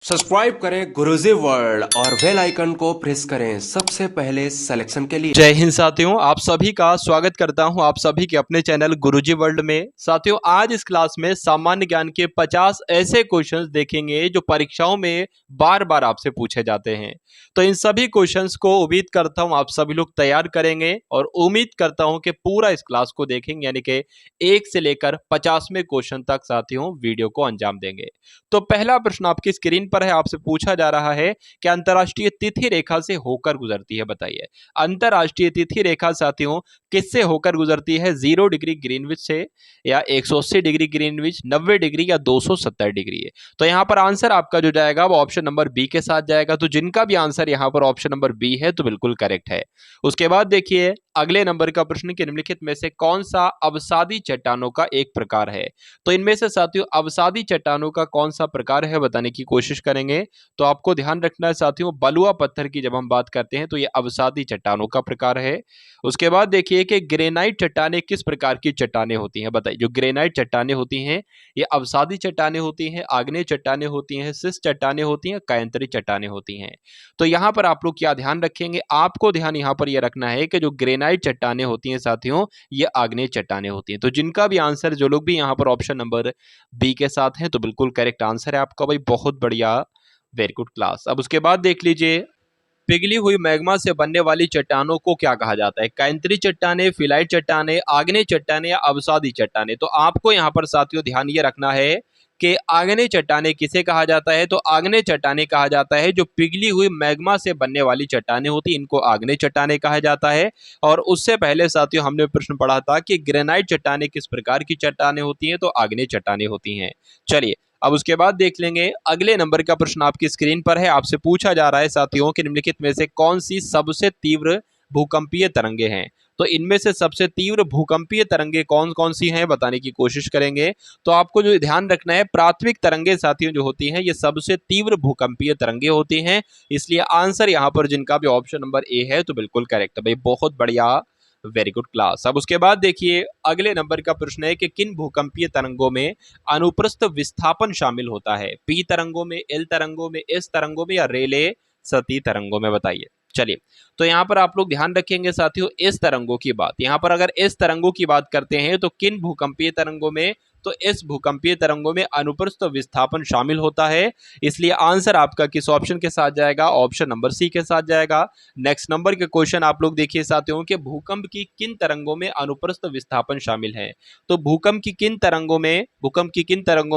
Subscribe करें गुरुजी world और bell icon को प्रेस करें सबसे पहले सिलेक्शन के लिए। जय हिंद साथियों, आप सभी का स्वागत करता हूं आप सभी के अपने चैनल गुरुजी वर्ल्ड में। साथियों, आज इस क्लास में सामान्य ज्ञान के 50 ऐसे क्वेश्चंस देखेंगे जो परीक्षाओं में बार बार आपसे पूछे जाते हैं। तो इन सभी क्वेश्चंस को उम्मीद करता हूं आप सभी लोग तैयार करेंगे और उम्मीद करता हूं कि पूरा इस क्लास को देखेंगे, यानी कि 1 से लेकर 50वें क्वेश्चन तक साथियों वीडियो को अंजाम देंगे। तो पहला प्रश्न आपकी स्क्रीन पर है, आपसे पूछा जा रहा है कि अंतरराष्ट्रीय तिथि रेखा से होकर गुजरती है, बताइए। अंतरराष्ट्रीय तिथि रेखा साथियों किससे होकर गुजरती है? 0 डिग्री ग्रीनविच से, या 180 डिग्री ग्रीनविच, 90 डिग्री या 270 डिग्री है। तो यहां पर आंसर आपका जो जाएगा वो ऑप्शन नंबर बी के साथ जाएगा। तो जिनका भी आंसर यहां पर ऑप्शन नंबर बी है तो बिल्कुल करेक्ट है। उसके बाद देखिए अगले नंबर का प्रश्न कि निम्नलिखित में से कौन सा अवसादी चट्टानों का एक प्रकार है? तो इनमें से साथियों अवसादी चट्टानों का कौन सा प्रकार है बताने की कोशिश करेंगे। तो आपको ध्यान रखना है साथियों, बलुआ पत्थर की जब हम बात करते हैं तो ये अवसादी चट्टानों का प्रकार है। उसके बाद देखिए कि ग्रेनाइट चट्टानें किस प्रकार की चट्टानें होती हैं, बताइए। जो ग्रेनाइट चट्टानें होती हैं ये अवसादी चट्टानें होती हैं, आग्नेय चट्टानें होती हैं, शिस्ट चट्टानें होती हैं, कायांतरी चट्टानें होती हैं। तो यहाँ पर आप लोग क्या ध्यान रखेंगे, आपको ध्यान यहाँ पर यह रखना है कि जो ग्रेनाइट चट्टानें होती हैं साथियों ये आग्नेय चट्टानें होती हैं। तो जिनका भी आंसर, जो लोग भी यहाँ पर ऑप्शन नंबर बी के साथ हैं तो बिल्कुल करेक्ट आंसर है आपका भाई, बहुत बढ़िया, वेरी गुड क्लास। अब उसके बाद देख लीजिए पिघली हुई मैग्मा से बनने वाली चट्टानों को क्या कहा जाता है? कायांतरी चट्टानें, फिलाइट चट्टानें, आग्नेय चट्टानें या अवसादी चट्टानें। तो आपको यहाँ पर साथियों ध्यान ये रखना है कि आग्नेय चट्टानें किसे कहा जाता है? तो आग्नेय चट्टानें कहा जाता है जो पिघली हुई मैग्मा से बनने वाली चट्टानें होती हैं, इनको आग्नेय चट्टानें कहा जाता है। और उससे पहले साथियों हमने प्रश्न पढ़ा था कि ग्रेनाइट चट्टानें किस प्रकार की चट्टानें होती हैं? तो आग्नेय चट्टानें होती हैं। चलिए अब उसके बाद देख लेंगे अगले नंबर का प्रश्न आपकी स्क्रीन पर है, आपसे पूछा जा रहा है साथियों कि निम्नलिखित में से कौन सी सबसे तीव्र भूकंपीय तरंगे हैं? तो इनमें से सबसे तीव्र भूकंपीय तरंगे कौन कौन सी हैं बताने की कोशिश करेंगे। तो आपको जो ध्यान रखना है, प्राथमिक तरंगे साथियों जो होती हैं ये सबसे तीव्र भूकंपीय तरंगे होती हैं। इसलिए आंसर यहाँ पर जिनका भी ऑप्शन नंबर ए है तो बिल्कुल करेक्ट है भाई, बहुत बढ़िया, वेरी गुड क्लास। अब उसके बाद देखिए अगले नंबर का प्रश्न है कि किन भूकंपीय तरंगों में अनुप्रस्थ विस्थापन शामिल होता है? पी तरंगों में, एल तरंगों में, एस तरंगों में या रेले सती तरंगों में, बताइए। चलिए तो यहाँ पर आप लोग ध्यान रखेंगे साथियों इस तरंगों की बात, यहाँ पर अगर इस तरंगों की बात करते हैं तो किन भूकंपीय तरंगों में? तो इस भूकंपीय तरंगों में अनुप्रस्थ विस्थापन शामिल होता है। इसलिए आंसर आपका किस ऑप्शन के साथ जाएगा? ऑप्शन नंबर सी के साथ जाएगा। नेक्स्ट नंबर के क्वेश्चन आप लोग देखिए साथियों कि भूकंप की किन तरंगों में अनुप्रस्थ विस्थापन शामिल है? तो भूकंप की किन तरंगों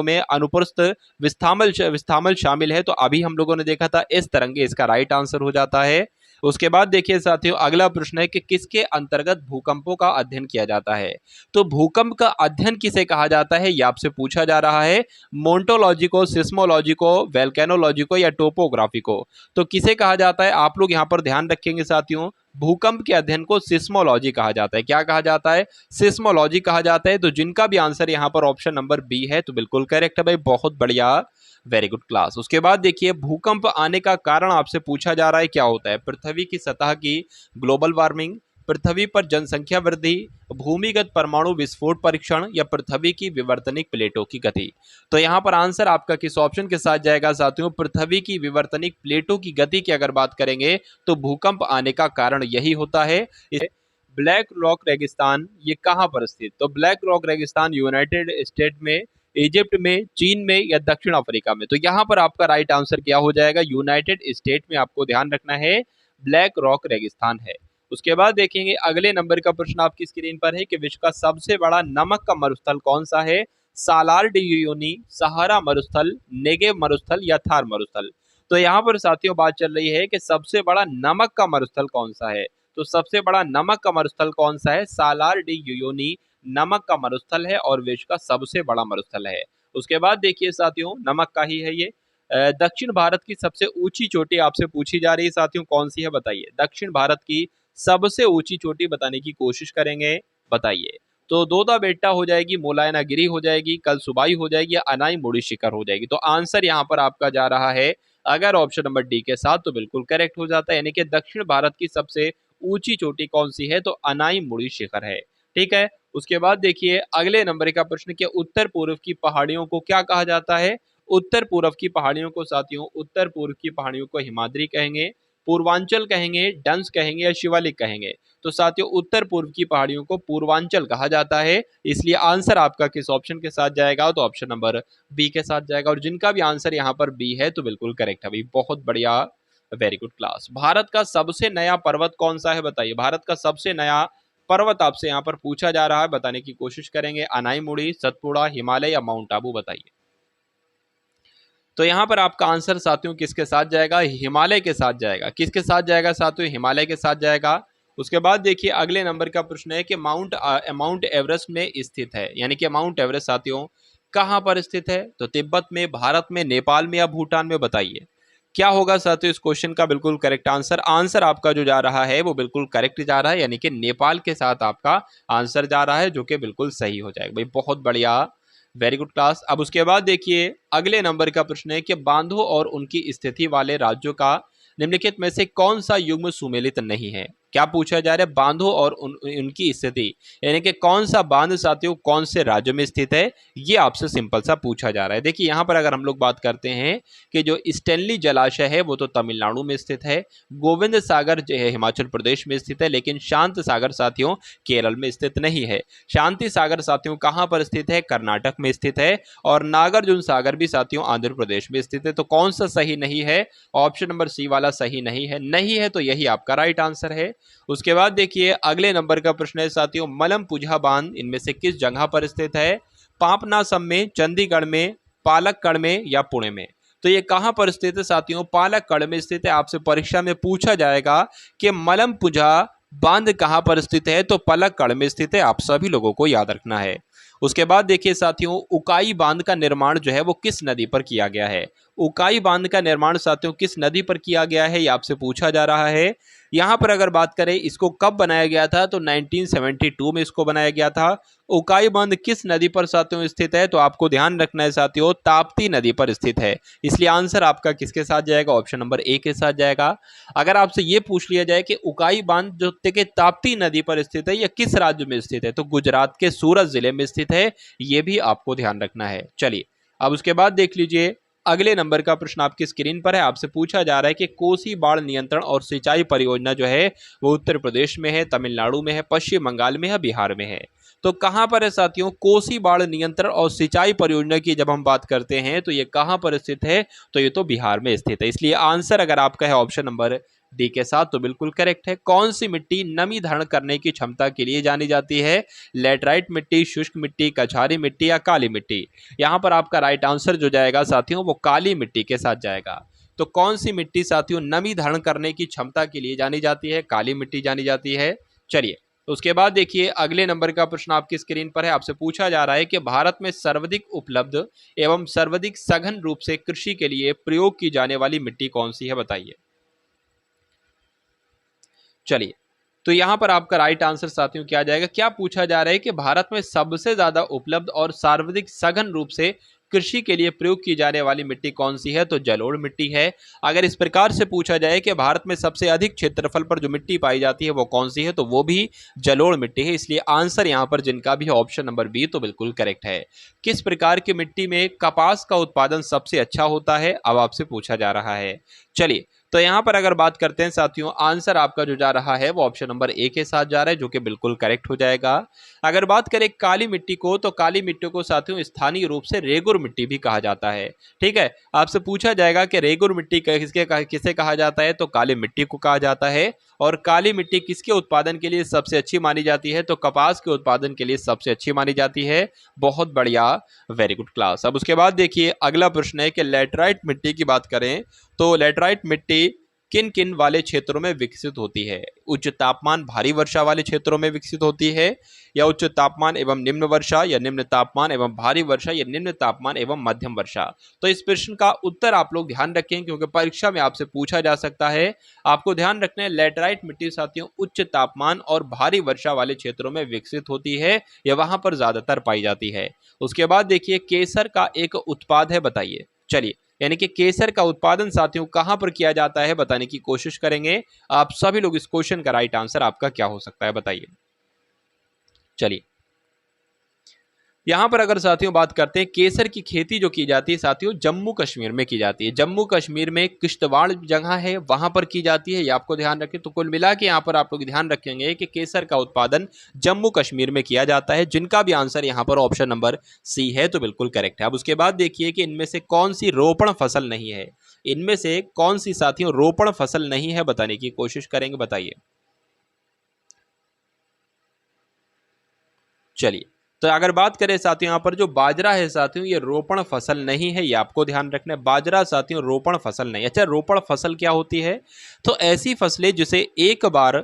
में अनुप्रस्थ विस्थापन शामिल है? तो अभी हम लोगों ने देखा था इस तरंगे, इसका राइट आंसर हो जाता है। उसके बाद देखिए साथियों अगला प्रश्न है कि किसके अंतर्गत भूकंपों का अध्ययन किया जाता है? तो भूकंप का अध्ययन किसे कहा जाता है ये आपसे पूछा जा रहा है। मोन्टोलॉजी को, सिस्मोलॉजी को, वोल्केनोलॉजी को या टोपोग्राफी को? तो किसे कहा जाता है? आप लोग यहाँ पर ध्यान रखेंगे साथियों, भूकंप के अध्ययन को सिस्मोलॉजी कहा जाता है। क्या कहा जाता है? सिस्मोलॉजी कहा जाता है। तो जिनका भी आंसर यहाँ पर ऑप्शन नंबर बी है तो बिल्कुल करेक्ट है भाई, बहुत बढ़िया, वेरी गुड क्लास। उसके बाद देखिए भूकंप आने का कारण आपसे पूछा जा रहा है क्या होता है? पृथ्वी की सतह की ग्लोबल वार्मिंग, पृथ्वी पर जनसंख्या वृद्धि, भूमिगत परमाणु विस्फोट परीक्षण या पृथ्वी की विवर्तनिक प्लेटों की गति। तो यहाँ पर आंसर आपका किस ऑप्शन के साथ जाएगा साथियों? पृथ्वी की विवर्तनिक प्लेटों की गति की अगर बात करेंगे तो भूकंप आने का कारण यही होता है। ब्लैक रॉक रेगिस्तान ये कहाँ पर स्थित? तो ब्लैक रॉक रेगिस्तान यूनाइटेड स्टेट में, इजिप्ट में, चीन में या दक्षिण अफ्रीका में? तो यहाँ पर आपका राइट आंसर क्या हो जाएगा? यूनाइटेड स्टेट में आपको ध्यान रखना है, ब्लैक रॉक रेगिस्तान है। उसके बाद देखेंगे अगले नंबर का प्रश्न आपकी स्क्रीन पर है कि विश्व का सबसे बड़ा नमक का मरुस्थल कौन सा है? सालार डी यूयोनी, सहारा मरुस्थल, नेगेव मरुस्थल या थार मरुस्थल? तो यहाँ पर साथियों बात चल रही है कि सबसे बड़ा नमक का मरुस्थल कौन सा है? तो सबसे बड़ा नमक का मरुस्थल कौन सा है? सालार डी यूयोनी नमक का मरुस्थल है और विश्व का सबसे बड़ा मरुस्थल है। उसके बाद देखिए साथियों नमक का ही है ये। दक्षिण भारत की सबसे ऊंची चोटी आपसे पूछी जा रही है साथियों, कौन सी है बताइए? दक्षिण भारत की सबसे ऊंची चोटी बताने की कोशिश करेंगे, बताइए। तो दोदा बेट्टा हो जाएगी, मोलायनागिरी हो जाएगी, कल सुबाई हो जाएगी या अनाई मुड़ी शिखर हो जाएगी? तो आंसर यहाँ पर आपका जा रहा है अगर ऑप्शन नंबर डी के साथ तो बिल्कुल करेक्ट हो जाता है, यानी कि दक्षिण भारत की सबसे ऊंची चोटी कौन सी है? तो अनाई मुड़ी शिखर है। ठीक है। उसके बाद देखिए अगले नंबर का प्रश्न कि उत्तर पूर्व की पहाड़ियों को क्या कहा जाता है? उत्तर पूर्व की पहाड़ियों को साथियों उत्तर पूर्व की पहाड़ियों को हिमाद्री कहेंगे, पूर्वांचल कहेंगे, डंस कहेंगे या शिवालिक कहेंगे। तो साथियों उत्तर पूर्व की पहाड़ियों को पूर्वांचल कहा जाता है, इसलिए आंसर आपका किस ऑप्शन के साथ जाएगा, तो ऑप्शन नंबर बी के साथ जाएगा। और जिनका भी आंसर यहाँ पर बी है तो बिल्कुल करेक्ट है भाई, बहुत बढ़िया, वेरी गुड क्लास। भारत का सबसे नया पर्वत कौन सा है बताइए, भारत का सबसे नया पर्वत आपसे यहाँ पर पूछा जा रहा है, बताने की कोशिश करेंगे। अनाईमुड़ी, सतपुड़ा, हिमालय या माउंट आबू, बताइए। तो यहाँ पर आपका आंसर साथियों किसके साथ जाएगा, हिमालय के साथ जाएगा। किसके साथ जाएगा साथियों, हिमालय के साथ जाएगा। उसके बाद देखिए अगले नंबर का प्रश्न है कि माउंट एवरेस्ट में स्थित है, यानी कि माउंट एवरेस्ट साथियों कहाँ पर स्थित है, तो तिब्बत में, भारत में, नेपाल में या भूटान में, बताइए क्या होगा साथियों इस क्वेश्चन का बिल्कुल करेक्ट आंसर। आंसर आपका जो जा रहा है वो बिल्कुल करेक्ट जा रहा है, यानी कि नेपाल के साथ आपका आंसर जा रहा है, जो कि बिल्कुल सही हो जाएगा भाई, बहुत बढ़िया, वेरी गुड क्लास। अब उसके बाद देखिए अगले नंबर का प्रश्न है कि बांधों और उनकी स्थिति वाले राज्यों का निम्नलिखित में से कौन सा युग्म सुमेलित नहीं है। क्या पूछा जा रहा है, बांधों और उनकी स्थिति, यानी कि कौन सा बांध साथियों कौन से राज्य में स्थित है, ये आपसे सिंपल सा पूछा जा रहा है। देखिए यहाँ पर अगर हम लोग बात करते हैं कि जो स्टैनली जलाशय है वो तो तमिलनाडु में स्थित है, गोविंद सागर जो है हिमाचल प्रदेश में स्थित है, लेकिन शांत सागर साथियों केरल में स्थित नहीं है। शांति सागर साथियों कहाँ पर स्थित है, कर्नाटक में स्थित है। और नागार्जुन सागर भी साथियों आंध्र प्रदेश में स्थित है। तो कौन सा सही नहीं है, ऑप्शन नंबर सी वाला सही नहीं है, नहीं है तो यही आपका राइट आंसर है। उसके बाद देखिए अगले नंबर का प्रश्न है साथियों, मलमपुझा बांध इनमें से किस जगह पर स्थित है, पापनासम में, चंडीगढ़ में, पालक्कड़ में या पुणे में। तो ये कहां पर स्थित है साथियों, पालक्कड़ में स्थित है। आपसे परीक्षा में पूछा जाएगा कि मलमपुझा बांध कहां पर स्थित है, तो पलक्कड़ में स्थित है, आप सभी लोगों को याद रखना है। उसके बाद देखिए साथियों उकाई बांध का निर्माण जो है वो किस नदी पर किया गया है, उकाई बांध का निर्माण साथियों किस नदी पर किया गया है, ये आपसे पूछा जा रहा है। यहाँ पर अगर बात करें इसको कब बनाया गया था, तो 1972 में इसको बनाया गया था। उकाई बांध किस नदी पर साथियों स्थित है, तो आपको ध्यान रखना है साथियों ताप्ती नदी पर स्थित है, इसलिए आंसर आपका किसके साथ जाएगा, ऑप्शन नंबर ए के साथ जाएगा। अगर आपसे ये पूछ लिया जाए कि उकाई बांध जो कि ताप्ती नदी पर स्थित है, यह किस राज्य में स्थित है, तो गुजरात के सूरत जिले में स्थित है, ये भी आपको ध्यान रखना है। चलिए अब उसके बाद देख लीजिए अगले नंबर का प्रश्न आपकी स्क्रीन पर है। आपसे पूछा जा रहा है कि कोसी बाढ़ नियंत्रण और सिंचाई परियोजना जो है वो उत्तर प्रदेश में है, तमिलनाडु में है, पश्चिम बंगाल में है, बिहार में है। तो कहां पर है साथियों, कोसी बाढ़ नियंत्रण और सिंचाई परियोजना की जब हम बात करते हैं तो ये कहां पर स्थित है, तो ये तो बिहार में स्थित है, इसलिए आंसर अगर आपका है ऑप्शन नंबर डी के साथ तो बिल्कुल करेक्ट है। कौन सी मिट्टी नमी धारण करने की क्षमता के लिए जानी जाती है, लेटराइट मिट्टी, शुष्क मिट्टी, कछारी मिट्टी या काली मिट्टी। यहां पर आपका राइट आंसर जो जाएगा साथियों वो काली मिट्टी के साथ जाएगा। तो कौन सी मिट्टी साथियों नमी धारण करने की क्षमता के लिए जानी जाती है, काली मिट्टी जानी जाती है। चलिए उसके बाद देखिए अगले नंबर का प्रश्न आपकी स्क्रीन पर है। आपसे पूछा जा रहा है कि भारत में सर्वाधिक उपलब्ध एवं सर्वाधिक सघन रूप से कृषि के लिए प्रयोग की जाने वाली मिट्टी कौन सी है, बताइए। चलिए तो यहां पर आपका राइट आंसर साथियों क्या जाएगा, क्या पूछा जा रहा है कि भारत में सबसे ज्यादा उपलब्ध और सर्वाधिक सघन रूप से कृषि के लिए प्रयोग की जाने वाली मिट्टी कौन सी है, तो जलोढ़ मिट्टी है। अगर इस प्रकार से पूछा जाए कि भारत में सबसे अधिक क्षेत्रफल पर जो मिट्टी पाई जाती है वो कौन सी है, तो वो भी जलोढ़ मिट्टी है, इसलिए आंसर यहां पर जिनका भी ऑप्शन नंबर बी तो बिल्कुल करेक्ट है। किस प्रकार की मिट्टी में कपास का उत्पादन सबसे अच्छा होता है, अब आपसे पूछा जा रहा है। चलिए तो यहां पर अगर बात करते हैं साथियों आंसर आपका जो जा रहा है वो ऑप्शन नंबर ए के साथ जा रहा है, जो कि बिल्कुल करेक्ट हो जाएगा। अगर बात करें काली मिट्टी को, तो काली मिट्टी को साथियों स्थानीय रूप से रेगुर मिट्टी भी कहा जाता है। ठीक है, आपसे पूछा जाएगा कि रेगुर मिट्टी किसे कहा जाता है, तो काली मिट्टी को कहा जाता है। और काली मिट्टी किसके उत्पादन के लिए सबसे अच्छी मानी जाती है, तो कपास के उत्पादन के लिए सबसे अच्छी मानी जाती है। बहुत बढ़िया, वेरी गुड क्लास। अब उसके बाद देखिए अगला प्रश्न है कि लैटराइट मिट्टी की बात करें तो लैटराइट मिट्टी किन किन वाले क्षेत्रों में विकसित होती है, उच्च तापमान भारी वर्षा वाले क्षेत्रों में विकसित होती है, या उच्च तापमान एवं निम्न वर्षा, या निम्न तापमान एवं भारी वर्षा, या निम्न तापमान एवं मध्यम वर्षा। तो इस प्रश्न का उत्तर आप लोग ध्यान रखें क्योंकि परीक्षा में आपसे पूछा जा सकता है। आपको ध्यान रखना है लैटराइट मिट्टी साथियों उच्च तापमान और भारी वर्षा वाले क्षेत्रों में विकसित होती है, या वहां पर ज्यादातर पाई जाती है। उसके बाद देखिए केसर का एक उत्पाद है, बताइए। चलिए यानी कि केसर का उत्पादन साथियों कहां पर किया जाता है बताने की कोशिश करेंगे। आप सभी लोग इस क्वेश्चन का राइट आंसर आपका क्या हो सकता है, बताइए। चलिए यहाँ पर अगर साथियों बात करते हैं, केसर की खेती जो की जाती है साथियों जम्मू कश्मीर में की जाती है। जम्मू कश्मीर में किश्तवाड़ जगह है, वहां पर की जाती है, ये आपको ध्यान रखें। तो कुल मिला के यहाँ पर आप लोग ध्यान रखेंगे कि केसर का उत्पादन जम्मू कश्मीर में किया जाता है, जिनका भी आंसर यहाँ पर ऑप्शन नंबर सी है, तो बिल्कुल करेक्ट है। अब उसके बाद देखिए कि इनमें से कौन सी रोपण फसल नहीं है, इनमें से कौन सी साथियों रोपण फसल नहीं है, बताने की कोशिश करेंगे, बताइए। चलिए, तो अगर बात करें साथियों, यहाँ पर जो बाजरा है साथियों, ये रोपण फसल नहीं है, ये आपको ध्यान रखना है। बाजरा साथियों रोपण फसल नहीं। अच्छा, रोपण फसल क्या होती है? तो ऐसी फसलें जिसे एक बार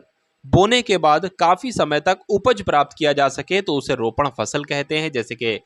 बोने के बाद काफी समय तक उपज प्राप्त किया जा सके, तो उसे रोपण फसल कहते हैं। जैसे कि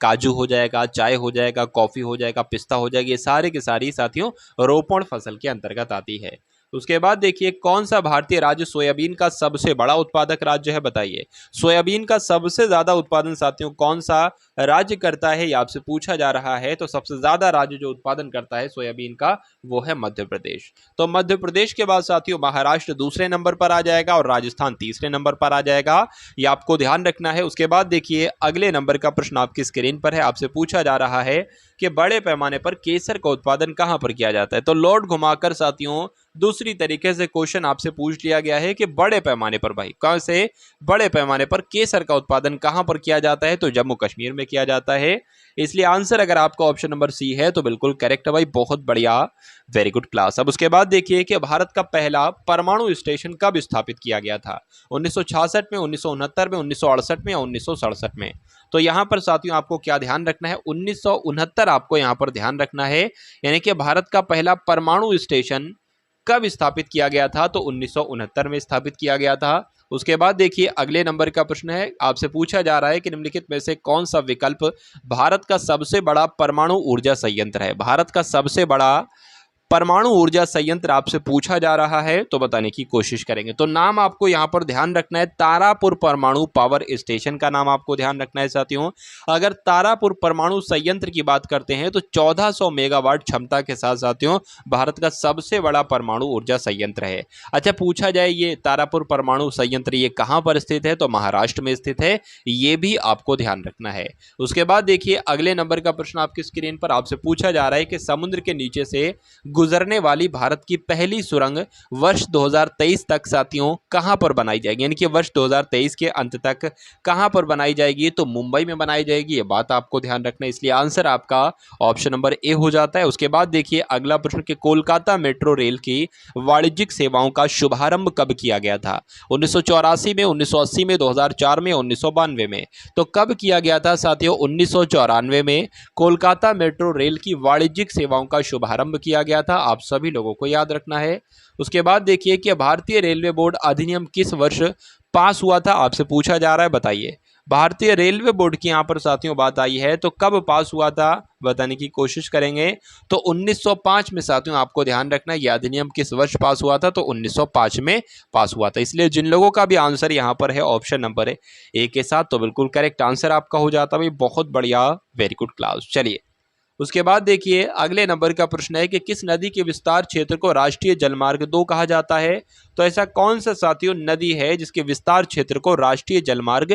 काजू हो जाएगा, चाय हो जाएगा, कॉफी हो जाएगा, पिस्ता हो जाएगा, ये सारे के सारी साथियों रोपण फसल के अंतर्गत आती है। उसके बाद देखिए, कौन सा भारतीय राज्य सोयाबीन का सबसे बड़ा उत्पादक राज्य है, बताइए। सोयाबीन का सबसे ज्यादा उत्पादन साथियों कौन सा राज्य करता है, ये आपसे पूछा जा रहा है। तो सबसे ज्यादा राज्य जो उत्पादन करता है सोयाबीन का, वो है मध्य प्रदेश। तो मध्य प्रदेश के बाद साथियों महाराष्ट्र दूसरे नंबर पर आ जाएगा और राजस्थान तीसरे नंबर पर आ जाएगा, ये आपको ध्यान रखना है। उसके बाद देखिए, अगले नंबर का प्रश्न आपकी स्क्रीन पर है। आपसे पूछा जा रहा है कि बड़े पैमाने पर केसर का उत्पादन कहां पर किया जाता है। तो लौट घुमाकर साथियों दूसरी तरीके से क्वेश्चन आपसे पूछ लिया गया है कि बड़े पैमाने पर, भाई कहां से बड़े पैमाने पर केसर का उत्पादन कहां पर किया जाता है? तो जम्मू कश्मीर में किया जाता है। इसलिए आंसर अगर आपका ऑप्शन नंबर सी है, तो बिल्कुल करेक्ट है भाई, बहुत बढ़िया, वेरी गुड क्लास। अब उसके बाद देखिए कि भारत का पहला परमाणु स्टेशन कब स्थापित किया गया था? 1966 में, 1969 में, 1968 में या 1967 में? तो यहां पर साथियों आपको क्या ध्यान रखना है? 1969 आपको यहां पर ध्यान रखना है। यानी कि भारत का पहला परमाणु स्टेशन कब स्थापित किया गया था? तो 1969 में स्थापित किया गया था। उसके बाद देखिए, अगले नंबर का प्रश्न है, आपसे पूछा जा रहा है कि निम्नलिखित में से कौन सा विकल्प भारत का सबसे बड़ा परमाणु ऊर्जा संयंत्र है? भारत का सबसे बड़ा परमाणु ऊर्जा संयंत्र आपसे पूछा जा रहा है, तो बताने की कोशिश करेंगे। तो नाम आपको यहां पर ध्यान रखना है, तारापुर परमाणु पावर स्टेशन का नाम आपको ध्यान रखना है साथियों। अगर तारापुर परमाणु संयंत्र की बात करते हैं, तो 1400 मेगावाट क्षमता के साथ साथियों भारत का सबसे बड़ा परमाणु ऊर्जा संयंत्र है। अच्छा, पूछा जाए ये तारापुर परमाणु संयंत्र ये कहां पर स्थित है? तो महाराष्ट्र में स्थित है, ये भी आपको ध्यान रखना है। उसके बाद देखिए, अगले नंबर का प्रश्न आपकी स्क्रीन पर आपसे पूछा जा रहा है कि समुद्र के नीचे से गुजरने वाली भारत की पहली सुरंग वर्ष 2023 तक साथियों कहां पर बनाई जाएगी? यानी कि वर्ष 2023 के अंत तक कहां पर बनाई जाएगी? तो मुंबई में बनाई जाएगी, ये बात आपको ध्यान रखना है। इसलिए आंसर आपका ऑप्शन नंबर ए हो जाता है। उसके बाद देखिए, अगला प्रश्न कि कोलकाता मेट्रो रेल की वाणिज्यिक सेवाओं का शुभारंभ कब किया गया था? 1984 में, 1980 में, 2004 में, 1992 में? तो कब किया गया था साथियों? 1994 में कोलकाता मेट्रो रेल की वाणिज्यिक सेवाओं का शुभारंभ किया गया था, आप सभी लोगों को याद रखना है। उसके बाद देखिए कि भारतीय रेलवे बोर्ड अधिनियम किस वर्ष पास हुआ था? आपसे पूछा जा रहा है, बताइए। भारतीय रेलवे बोर्ड की यहां पर साथियों बात आई है, तो कब पास हुआ था बताने की कोशिश करेंगे। तो 1905 में साथियों आपको ध्यान रखना है, यह अधिनियम किस वर्ष पास हुआ था? तो 1905 में पास हुआ था। इसलिए जिन लोगों का भी आंसर यहां पर है ऑप्शन नंबर ए के साथ, तो बिल्कुल करेक्ट आंसर आपका हो जाता है। बहुत बढ़िया, वेरी गुड क्लास। चलिए, उसके बाद देखिए, अगले नंबर का प्रश्न है कि किस नदी के विस्तार क्षेत्र को राष्ट्रीय जलमार्ग 2 कहा जाता है? तो ऐसा कौन सा साथियों नदी है जिसके विस्तार क्षेत्र को राष्ट्रीय जलमार्ग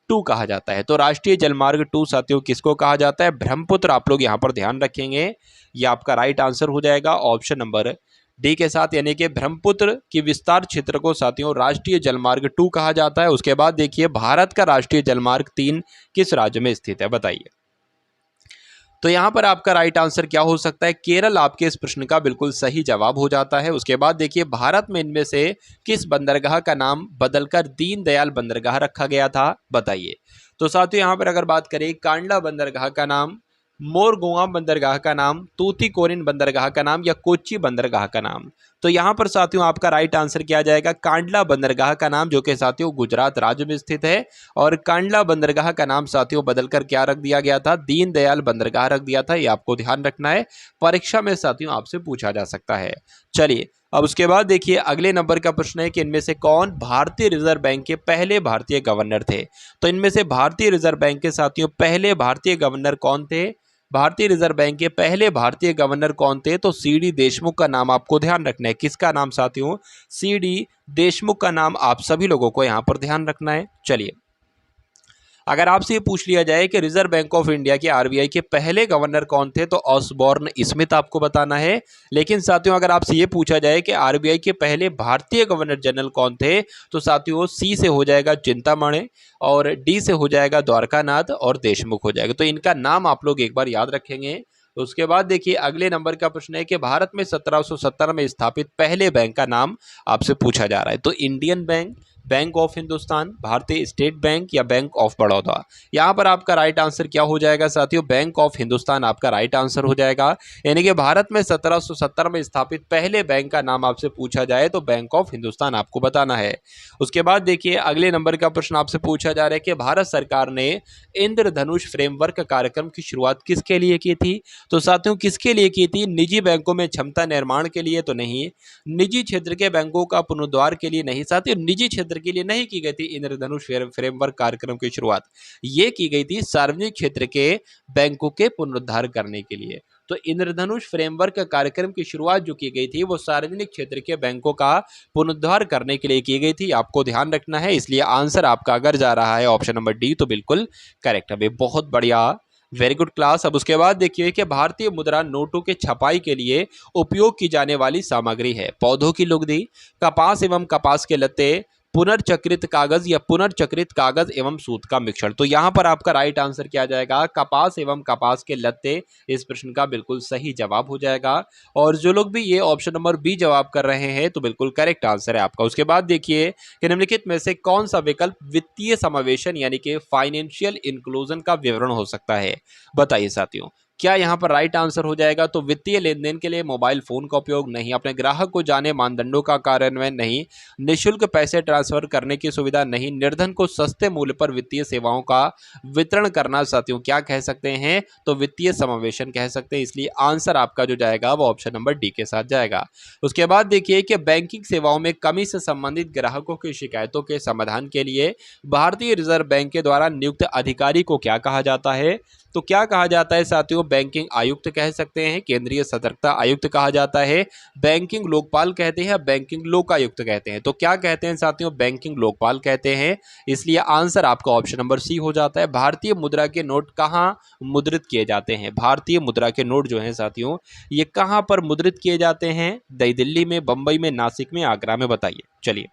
2 कहा जाता है? तो राष्ट्रीय जलमार्ग 2 साथियों किसको कहा जाता है? ब्रह्मपुत्र। आप लोग यहां पर ध्यान रखेंगे, ये आपका राइट आंसर हो जाएगा ऑप्शन नंबर डी के साथ। यानी कि ब्रह्मपुत्र की विस्तार क्षेत्र को साथियों राष्ट्रीय जलमार्ग 2 कहा जाता है। उसके बाद देखिए, भारत का राष्ट्रीय जलमार्ग 3 किस राज्य में स्थित है, बताइए। तो यहां पर आपका राइट आंसर क्या हो सकता है? केरल आपके इस प्रश्न का बिल्कुल सही जवाब हो जाता है। उसके बाद देखिए, भारत में इनमें से किस बंदरगाह का नाम बदलकर दीनदयाल बंदरगाह रखा गया था, बताइए। तो साथियों यहां पर अगर बात करें, कांडला बंदरगाह का नाम, मोरगोवा बंदरगाह का नाम, तूतीकोरिन बंदरगाह का नाम या कोच्चि बंदरगाह का नाम? तो यहां पर साथियों आपका राइट आंसर क्या जाएगा? कांडला बंदरगाह का नाम, जो कि साथियों गुजरात राज्य में स्थित है। और कांडला बंदरगाह का नाम साथियों बदलकर क्या रख दिया गया था? दीनदयाल बंदरगाह रख दिया था। ये आपको ध्यान रखना है, परीक्षा में साथियों आपसे पूछा जा सकता है। चलिए, अब उसके बाद देखिए, अगले नंबर का प्रश्न है कि इनमें से कौन भारतीय रिजर्व बैंक के पहले भारतीय गवर्नर थे? तो इनमें से भारतीय रिजर्व बैंक के साथियों पहले भारतीय गवर्नर कौन थे? भारतीय रिजर्व बैंक के पहले भारतीय गवर्नर कौन थे? तो सीडी देशमुख का नाम आपको ध्यान रखना है। किसका नाम साथियों? सीडी देशमुख का नाम आप सभी लोगों को यहां पर ध्यान रखना है। चलिए, अगर आपसे ये पूछ लिया जाए कि रिजर्व बैंक ऑफ इंडिया के आरबीआई के पहले गवर्नर कौन थे, तो ऑसबॉर्न स्मिथ आपको बताना है। लेकिन साथियों अगर आपसे ये पूछा जाए कि आरबीआई के पहले भारतीय गवर्नर जनरल कौन थे, तो साथियों सी से हो जाएगा चिंतामणि, और डी से हो जाएगा द्वारकानाथ, और देशमुख हो जाएगा। तो इनका नाम आप लोग एक बार याद रखेंगे। तो उसके बाद देखिए अगले नंबर का प्रश्न है कि भारत में 1770 में स्थापित पहले बैंक का नाम आपसे पूछा जा रहा है। तो Indian bank, bank of Hindustan, भारतीय स्टेट बैंक या बैंक ऑफ बड़ौदा। यहाँ पर आपका राइट आंसर क्या हो जाएगा साथियों? बैंक ऑफ हिंदुस्तान आपका राइट आंसर हो जाएगा। यानी कि भारत में 1770 में स्थापित पहले बैंक का नाम आपसे पूछा जाए तो बैंक ऑफ हिंदुस्तान आपको बताना है। उसके बाद देखिए अगले नंबर का प्रश्न आपसे पूछा जा रहा है कि भारत सरकार ने इंद्रधनुष फ्रेमवर्क कार्यक्रम की शुरुआत किसके लिए की थी? तो साथियों किसके लिए की थी? निजी बैंकों में क्षमता निर्माण के लिए तो नहीं, निजी क्षेत्र के बैंकों का पुनरुद्धार के लिए नहीं साथियों, निजी क्षेत्र के लिए नहीं की गई थी इंद्रधनुष फ्रेमवर्क कार्यक्रम की शुरुआत। ये की गई थी सार्वजनिक क्षेत्र के बैंकों के पुनरुद्धार करने के लिए। तो इंद्रधनुष फ्रेमवर्क कार्यक्रम की शुरुआत जो की गई थी वो सार्वजनिक क्षेत्र के बैंकों का पुनरुद्धार करने के लिए की गई थी, आपको ध्यान रखना है। इसलिए आंसर आपका अगर जा रहा है ऑप्शन नंबर डी तो बिल्कुल करेक्ट है। बहुत बढ़िया, वेरी गुड क्लास। अब उसके बाद देखिए कि भारतीय मुद्रा नोटों के छपाई के लिए उपयोग की जाने वाली सामग्री है पौधों की लुगदी, कपास एवं कपास के लत्ते, पुनर्चक्रित कागज या पुनर्चक्रित कागज एवं सूत का मिश्रण। तो यहाँ पर आपका राइट आंसर क्या जाएगा? कपास एवं कपास के लत्ते इस प्रश्न का बिल्कुल सही जवाब हो जाएगा। और जो लोग भी ये ऑप्शन नंबर बी जवाब कर रहे हैं तो बिल्कुल करेक्ट आंसर है आपका। उसके बाद देखिए कि निम्नलिखित में से कौन सा विकल्प वित्तीय समावेशन यानी कि फाइनेंशियल इंक्लूजन का विवरण हो सकता है? बताइए साथियों, क्या यहाँ पर राइट आंसर हो जाएगा? तो वित्तीय लेन देन के लिए मोबाइल फोन का उपयोग नहीं, अपने ग्राहक को जाने मानदंडों का कार्यान्वयन नहीं, निःशुल्क पैसे ट्रांसफर करने की सुविधा नहीं, निर्धन को सस्ते मूल्य पर वित्तीय सेवाओं का वितरण करना साथियों क्या कह सकते हैं? तो वित्तीय समावेशन कह सकते हैं। इसलिए आंसर आपका जो जाएगा वो ऑप्शन नंबर डी के साथ जाएगा। उसके बाद देखिए कि बैंकिंग सेवाओं में कमी से संबंधित ग्राहकों की शिकायतों के समाधान के लिए भारतीय रिजर्व बैंक के द्वारा नियुक्त अधिकारी को क्या कहा जाता है? तो क्या कहा जाता है साथियों? बैंकिंग आयुक्त कह सकते हैं, केंद्रीय सतर्कता आयुक्त कहा जाता है, बैंकिंग लोकपाल कहते हैं, बैंकिंग लोकायुक्त कहते हैं। तो क्या कहते हैं साथियों? बैंकिंग लोकपाल कहते हैं। इसलिए आंसर आपका ऑप्शन नंबर सी हो जाता है। भारतीय मुद्रा के नोट कहाँ मुद्रित किए जाते हैं? भारतीय मुद्रा के नोट जो हैं साथियों ये कहाँ पर मुद्रित किए जाते हैं? नई दिल्ली में, बंबई में, नासिक में, आगरा में। बताइए। चलिए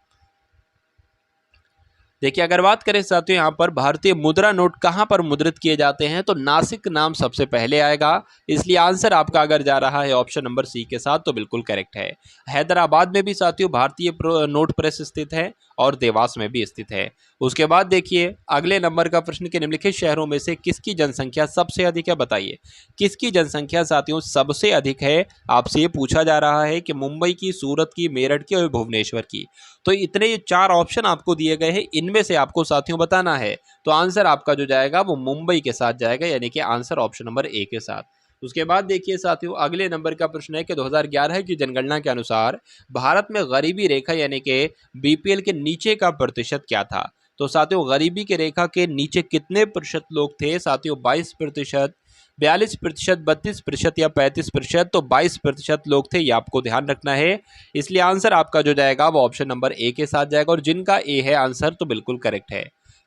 देखिए अगर बात करें साथियों यहाँ पर भारतीय मुद्रा नोट कहाँ पर मुद्रित किए जाते हैं तो नासिक नाम सबसे पहले आएगा। इसलिए आंसर आपका अगर जा रहा है ऑप्शन नंबर सी के साथ तो बिल्कुल करेक्ट है। हैदराबाद में भी साथियों भारतीय नोट प्रेस स्थित है और देवास में भी स्थित है। उसके बाद देखिए अगले नंबर का प्रश्न के निम्नलिखित शहरों में से किसकी जनसंख्या सबसे अधिक है? बताइए किसकी जनसंख्या साथियों सबसे अधिक है? आपसे ये पूछा जा रहा है कि मुंबई की, सूरत की, मेरठ की और भुवनेश्वर की। तो इतने ये चार ऑप्शन आपको दिए गए हैं, इनमें से आपको साथियों बताना है। तो आंसर आपका जो जाएगा वो मुंबई के साथ जाएगा, यानी कि आंसर ऑप्शन नंबर ए के साथ। उसके बाद देखिए साथियों अगले नंबर का प्रश्न है कि 2011 की जनगणना के अनुसार भारत में गरीबी रेखा यानी कि बीपीएल के नीचे का प्रतिशत क्या था? तो साथियों गरीबी की रेखा के नीचे कितने प्रतिशत लोग थे साथियों? 22%, 42%, 32% या 35%। तो 22% लोग थे, ये आपको ध्यान रखना है। इसलिए आंसर आपका जो जाएगा वो ऑप्शन नंबर ए के साथ जाएगा और जिनका ए है आंसर तो बिल्कुल करेक्ट है।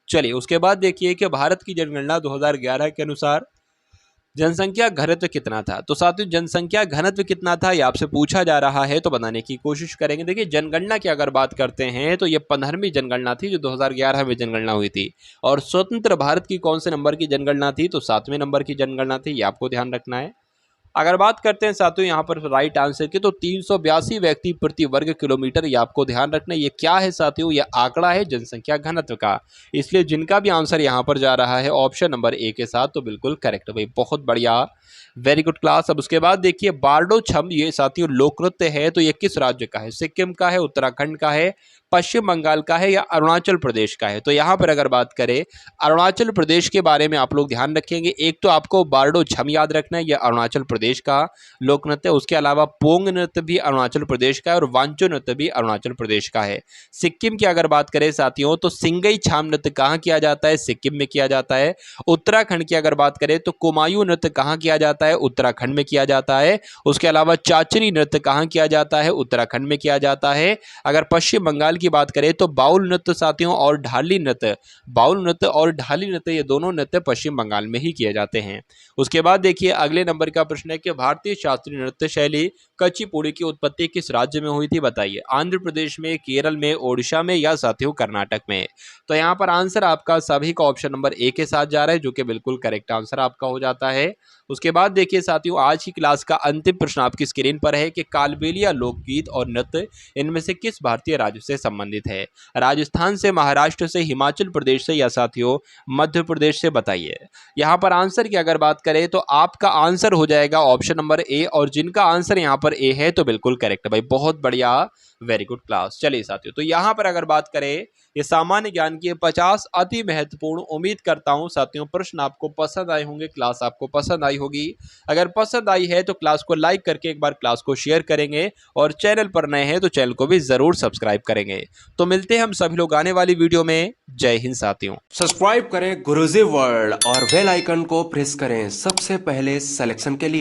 चलिए उसके बाद देखिए कि भारत की जनगणना 2011 के अनुसार जनसंख्या घनत्व कितना था? तो साथियों जनसंख्या घनत्व कितना था ये आपसे पूछा जा रहा है, तो बताने की कोशिश करेंगे। देखिए जनगणना की अगर बात करते हैं तो ये 15वीं जनगणना थी जो 2011 में जनगणना हुई थी। और स्वतंत्र भारत की कौन से नंबर की जनगणना थी? तो 7वें नंबर की जनगणना थी, ये आपको ध्यान रखना है। अगर बात करते हैं साथियों यहाँ पर राइट आंसर की तो 382 व्यक्ति प्रति वर्ग किलोमीटर, ये आपको ध्यान रखना है। ये क्या है साथियों? ये आंकड़ा है जनसंख्या घनत्व का। इसलिए जिनका भी आंसर यहाँ पर जा रहा है ऑप्शन नंबर ए के साथ तो बिल्कुल करेक्ट भाई, बहुत बढ़िया, वेरी गुड क्लास। अब उसके बाद देखिए बारडो छम ये साथियों लोक नृत्य है, तो ये किस राज्य का है? सिक्किम का है, उत्तराखंड का है, पश्चिम बंगाल का है या अरुणाचल प्रदेश का है? तो यहाँ पर अगर बात करें अरुणाचल प्रदेश के बारे में आप लोग ध्यान रखेंगे। एक तो आपको बारडो छम याद रखना है, यह अरुणाचल प्रदेश प्रदेश का लोक नृत्य। उसके अलावा पोंग नृत्य भी अरुणाचल प्रदेश का है और वांचो नृत्य भी अरुणाचल प्रदेश का है। सिक्किम की अगर बात करें साथियों तो सिंगई छाम नृत्य कहाँ किया जाता है? सिक्किम में किया जाता है। उत्तराखंड की अगर बात करें तो कुमायूं नृत्य कहाँ किया जाता है? उत्तराखंड में किया जाता है। उसके अलावा चाचनी नृत्य कहाँ किया जाता है? उत्तराखंड में किया जाता है। अगर पश्चिम बंगाल की बात करें तो बाउल नृत्य साथियों और ढाली नृत्य, बाउल नृत्य और ढाली नृत्य ये दोनों नृत्य पश्चिम बंगाल में ही किए जाते हैं। उसके बाद देखिए अगले नंबर का प्रश्न है कि भारतीय शास्त्रीय नृत्य शैली कुचिपुड़ी की उत्पत्ति किस राज्य में हुई थी? बताइए। आंध्र प्रदेश में, केरल में, ओडिशा में या साथियों कर्नाटक में? तो यहाँ पर आंसर आपका सभी का ऑप्शन नंबर ए के साथ जा रहा है, जो कि बिल्कुल करेक्ट आंसर आपका हो जाता है। उसके बाद देखिए साथियों आज की क्लास का अंतिम प्रश्न आपकी स्क्रीन पर है कि कालबेलिया लोकगीत और नृत्य इनमें से किस भारतीय राज्य से संबंधित है? राजस्थान से, महाराष्ट्र से, हिमाचल प्रदेश से या साथियों मध्य प्रदेश से? बताइए। यहाँ पर आंसर की अगर बात करें तो आपका आंसर हो जाएगा ऑप्शन नंबर ए, और जिनका आंसर यहाँ पर ए है तो बिल्कुल करेक्ट है भाई, बहुत बढ़िया, वेरी गुड क्लास। चलिए साथियों, तो यहाँ पर अगर बात करें ये सामान्य ज्ञान के 50 अति महत्वपूर्ण, उम्मीद करता हूं साथियों प्रश्न आपको पसंद आए होंगे, क्लास आपको पसंद आई होगी। अगर पसंद आई है तो क्लास को लाइक करके एक बार क्लास को शेयर करेंगे, और चैनल पर नए हैं तो चैनल को भी जरूर सब्सक्राइब करेंगे। तो मिलते हैं हम सभी लोग आने वाली वीडियो में। जय हिंद साथियों। सब्सक्राइब करें गुरुजी वर्ल्ड और बेल आइकन को प्रेस करें सबसे पहले सिलेक्शन के लिए।